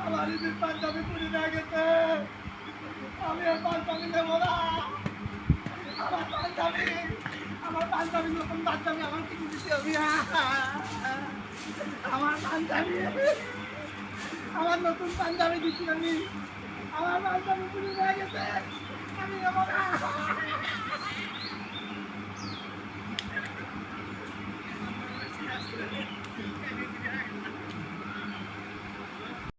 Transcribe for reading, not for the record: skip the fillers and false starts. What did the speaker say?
আমার ঈদের পাঞ্জাবি পুড়ে না গেছে, আমি আর পাঞ্জাবি নেবো না। আমার পাঞ্জাবি নতুন পাঞ্জাবি আমার কিনে দিতে হবে। আমার পাঞ্জাবি, আমার নতুন পাঞ্জাবি দিচ্ছি আমি। আমার পাঞ্জাবি পুড়ে না গেছে, আমি নেবো না।